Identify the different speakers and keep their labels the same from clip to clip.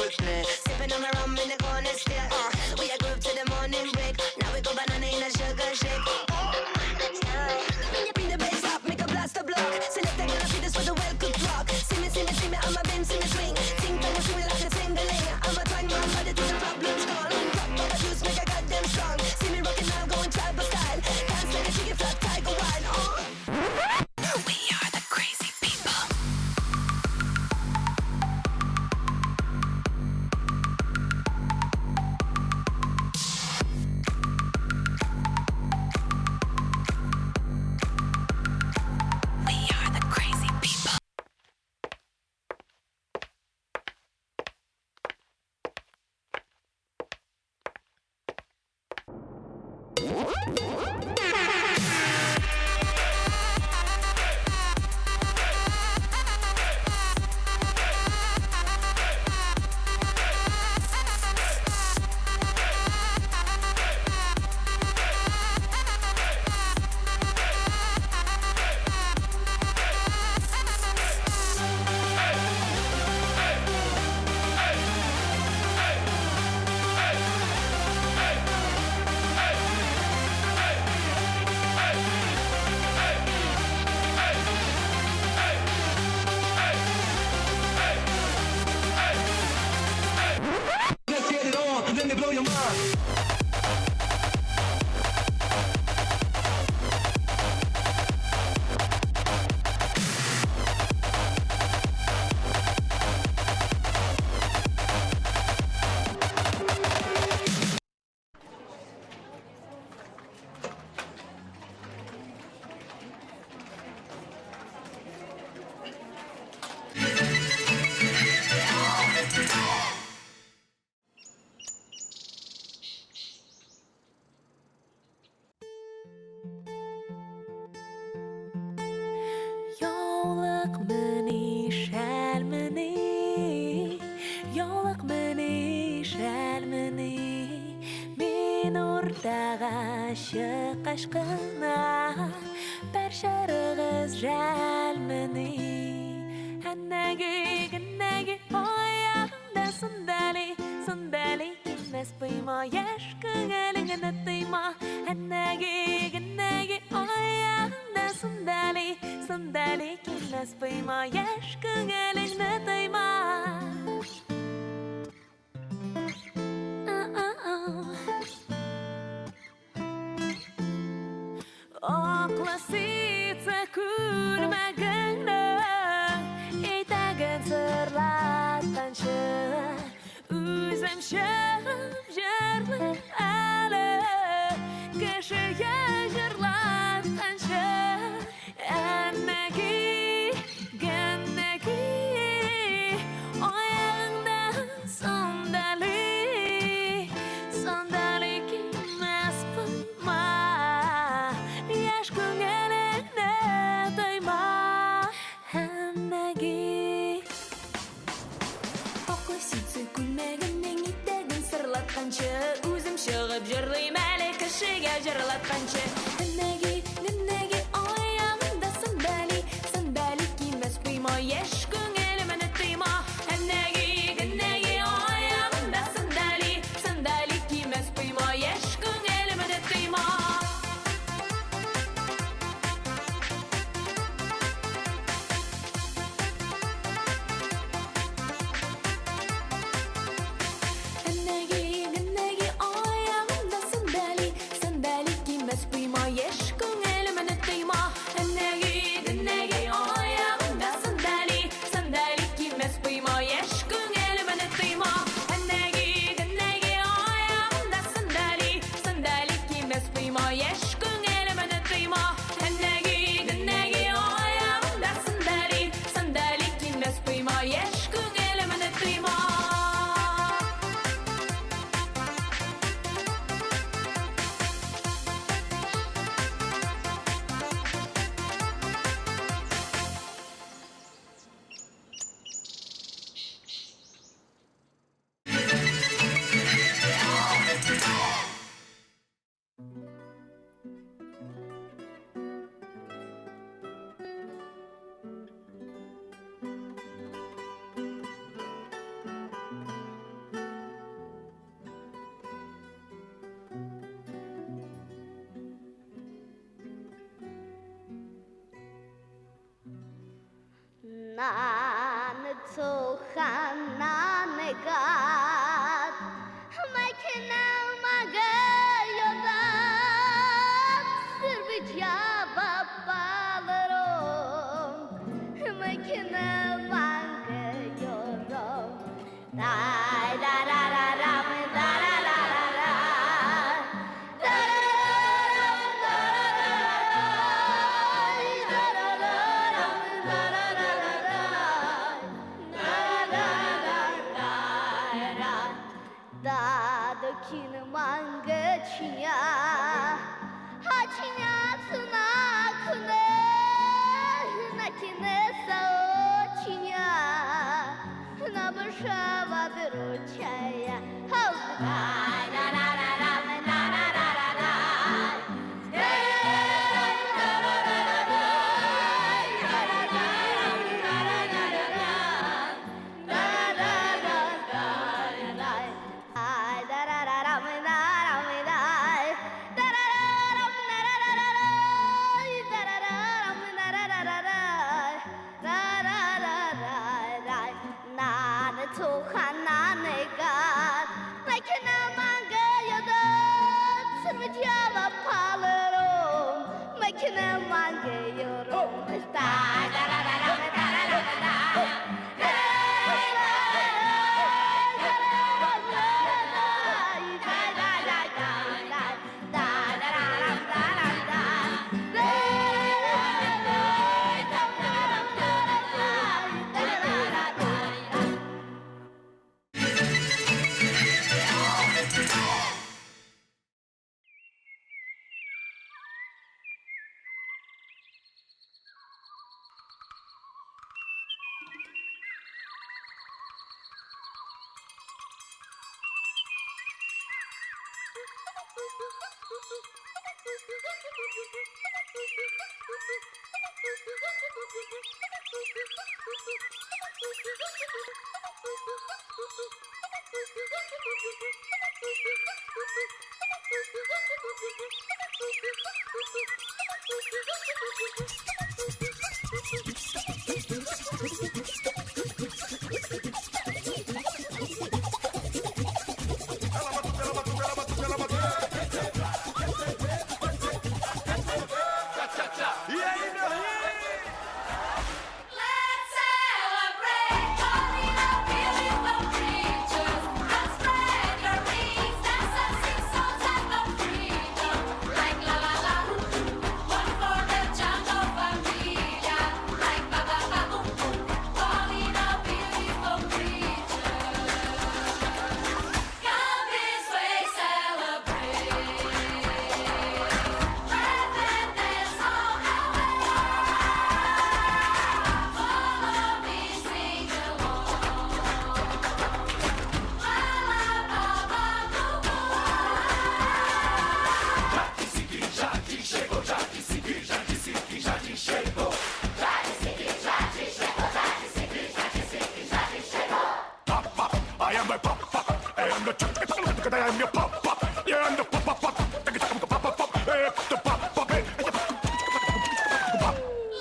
Speaker 1: business. Sipping on my rum in the corner still. We a groove to the morning break. Now we go banana in a sugar shake. Let's do it. When you bring the bass up, make a blast the block. Select the girl, feed us with a well-cooked rock. See me, I'm a bim, see me swing. Ting tang, shoot me like a tingling. I'm a twang, my body to the problems gone. Drop my juice, make a goddamn strong. See me rocking now, going tribal style. Dance like a chicken flat, tiger wild. We are the crazy people. We are the crazy people.
Speaker 2: Let's get it on, let me blow your mind.
Speaker 3: Yo'liqmini shalmini, yo'liqmini shalmini, men o'rtaga aşık aşkına, bir sharig'iz jalmini. Hannagi oyog'imda sandali, sandali emas piyma, yosh ko'nglingni tiyma. Hannagi oyog'imda sandali, sandali emas piyma, yosh ko'nglingni tiyma. Oqlasitsa kulmagingni, etagin sirlatgancha, o'zim shag'ib jarlar ali, kishiga jirlatgancha. Annagi, oyog'ingda sandali, sandali emas piyma, yosh ko'nglingni tiyma. Hannagi oqlasitsa kulmagingning etagin sirlatgancha, o'zim shag'ib jarlayman ali, kishiga jirlatgancha. Hannagi oyog'imda sandali, sandali emas piyma, yosh ko'nglimni tiyma. Hannagi oyog'imda sandali, sandali emas piyma, yosh ko'nglimni tiyma. Hannagi oyog'imda sandali, sandali emas piyma,
Speaker 4: 난 독한 내가 마이크나 막아요다 스비자바 발로 마이크나 막아요로 다라라라라 다라라라라 나도 키는 망가치냐 하치냐 쓰나 그네 나키네 싸우치냐 나부 샤바드로 차야 나라라라라 나라라라라 나는 독한 내가 나이키나 망가여도 스미지아바 팔로 나이키나 망가여로
Speaker 3: Let's celebrate, calling out beautiful creatures. Let's spread your wings, dance and sing songs of freedom. Like la la la, one for the jungle familia. Like ba ba ba boom boom, calling out beautiful creatures. Come this way, celebrate. Laugh and dance all the way. Follow me, sing along. La la ba ba boo boo.
Speaker 5: I am the pop pop, I am the chuck, I am your pop pop, I am the pop pop pop, the pop pop pop, the pop pop,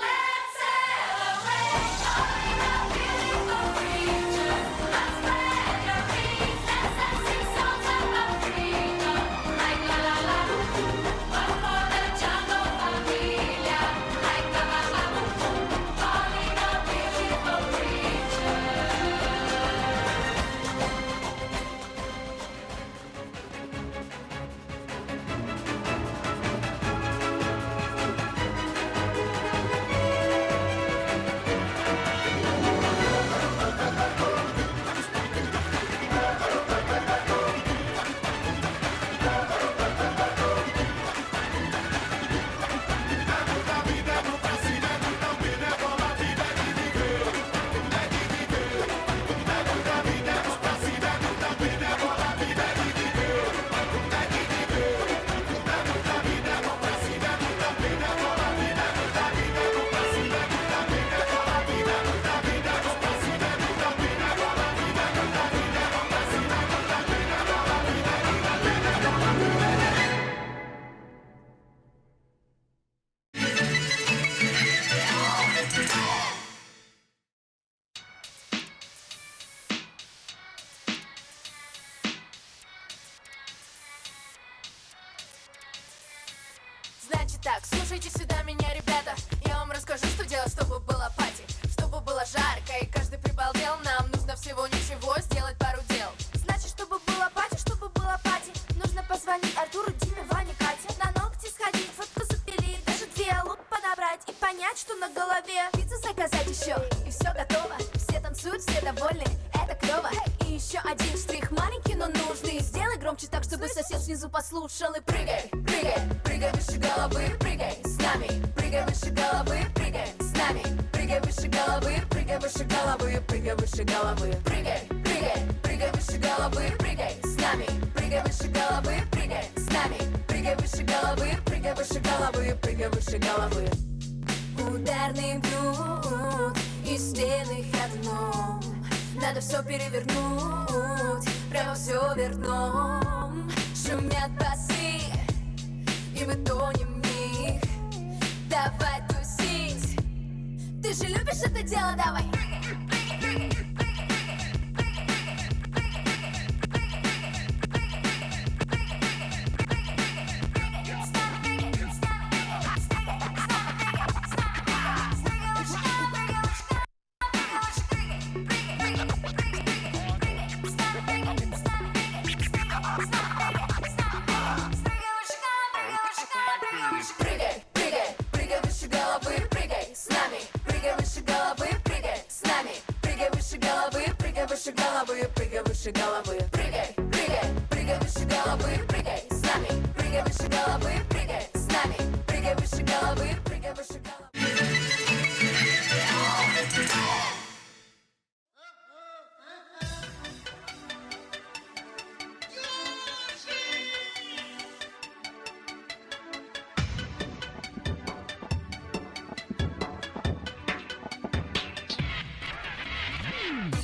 Speaker 3: Let's celebrate, calling out beautiful creatures. Let's spread your wings, dance and sing songs of freedom. Like la la la, one for the jungle familia. Like ba ba ba boom boom, calling out beautiful creatures. Давайте так, слушайте сюда меня, ребята. Я вам расскажу, что делать, чтобы было пати, чтобы было жарко и каждый прибалдел. Нам нужно всего ничего сделать пару дел. Значит, чтобы было пати, нужно позвонить Артуру, Диме, Ване, Кате. На ногти сходить, фотку запилить, даже 2 лук подобрать и понять, что на голове. Пиццу заказать еще, и все готово. Все танцуют, все довольны, это клево. И еще один штрих маленький, но нужный. Сделай громче так, чтобы сосед снизу послушал. И прыгай, прыгай, прыгай выше головы, прыгай с нами. Прыгай выше головы, прыгай с нами. Прыгай выше головы, прыгай выше головы, прыгай выше головы. Прыгай, прыгай, прыгай выше головы, прыгай с нами. Прыгай выше головы, прыгай с нами. Прыгай выше головы, прыгай выше головы, прыгай выше головы. Ударный бьют из стены ходуном. Надо все перевернуть, прямо все вверх дном. Шумят басы, и мы тонем в них. Давай тусить, ты же любишь это дело, давай. Прыгай, прыгай, прыгай выше головы, прыгай с нами. Прыгай выше головы, прыгай с нами. Прыгай выше головы, прыгай выше головы, прыгай выше головы. Прыгай, прыгай, прыгай выше головы, прыгай с нами. Прыгай выше головы, прыгай с нами. Прыгай выше головы, прыгай выше головы.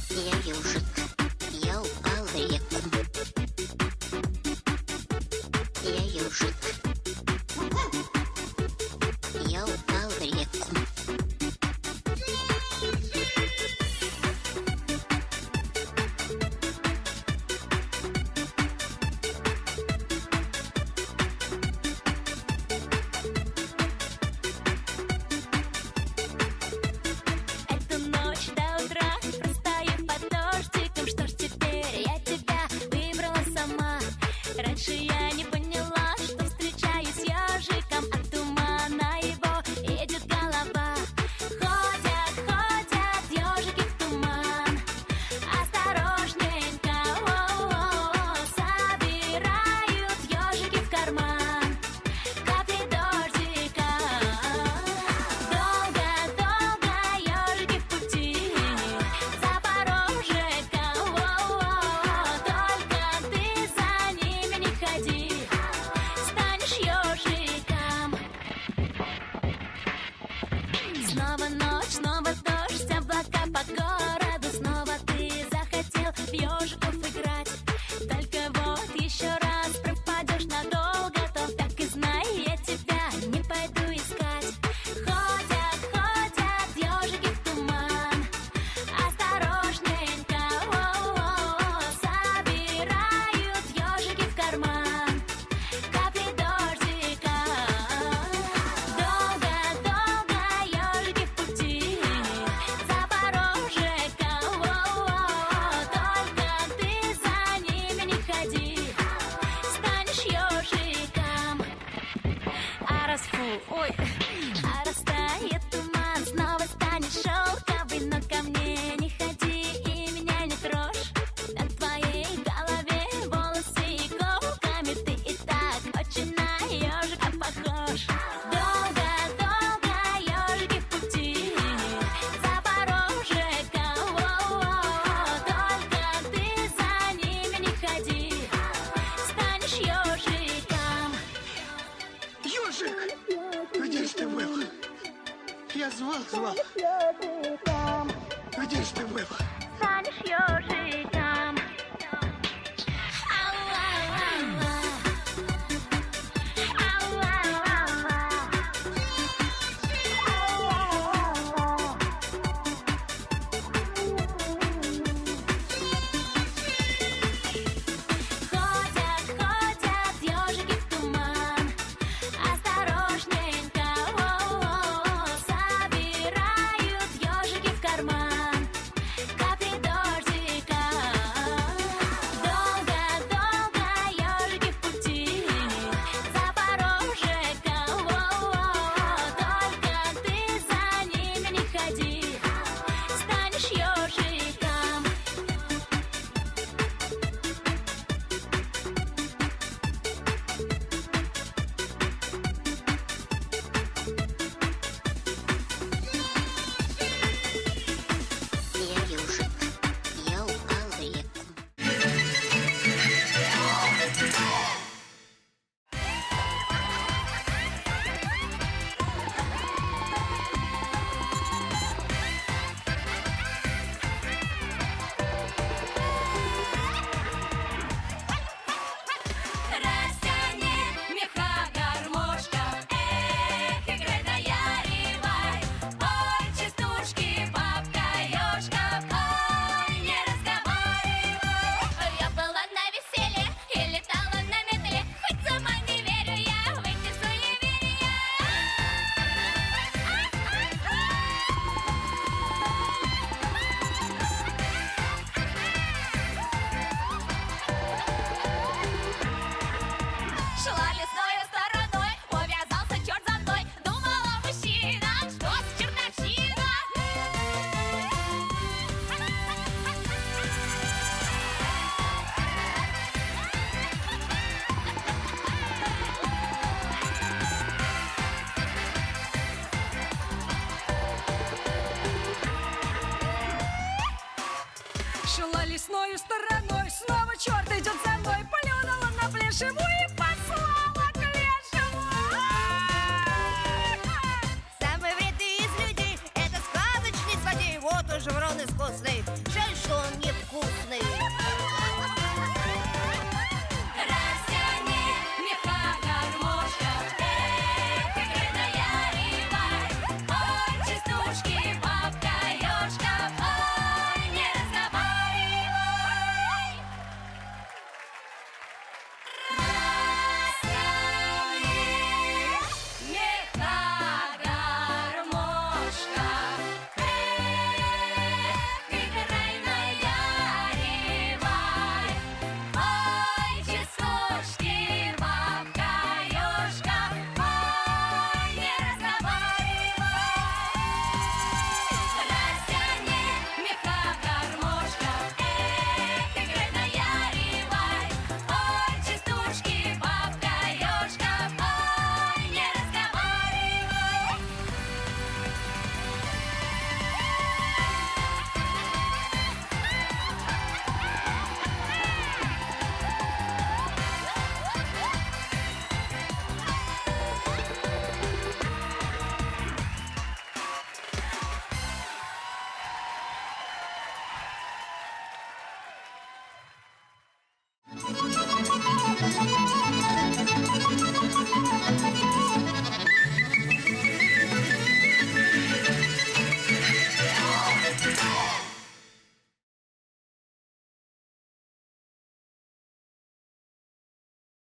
Speaker 6: Я ежик, я упал в реку. Я ежик, я упал в реку.
Speaker 7: Эту ночь до утра простою под дождиком. Что ж теперь, я тебя выбрала сама. Раньше я не поняла, что встречаюсь с ежиком. От тумана его едет голова. Ходят, ходят ежики в туман. Осторожненько, собирают ежики в карман. Капли дождика. Долго-долго ежики в пути. Запорожека, только ты за ними не ходи. Станешь ежиком. Снова ночь, снова дождь, облака по городу. Снова ты захотел в ежиков играть. Только вот еще раз пропадешь надолго, то так и знай, я тебя не пойду искать. Ходят, ходят ежики в туман. Осторожненько, собирают ежики в карман. Капли дождика. Долго-долго ежики в пути. Запорожека, только ты за ними не ходи. Станешь ежиком. А растает туман, снова станет шелковый. Но ко мне не ходи и меня не трожь. На твоей голове волосы иголками. Ты и так очень на ежика похож. Долго-долго ежики в пути. Запорожека, только ты за ними не ходи. Станешь ежиком.
Speaker 8: Ёжик! Где ж ты был? Я звал. Где ж ты был?
Speaker 7: Станешь ежиком. Ходят, ходят ежики в туман. Осторожнее.
Speaker 9: шла лесною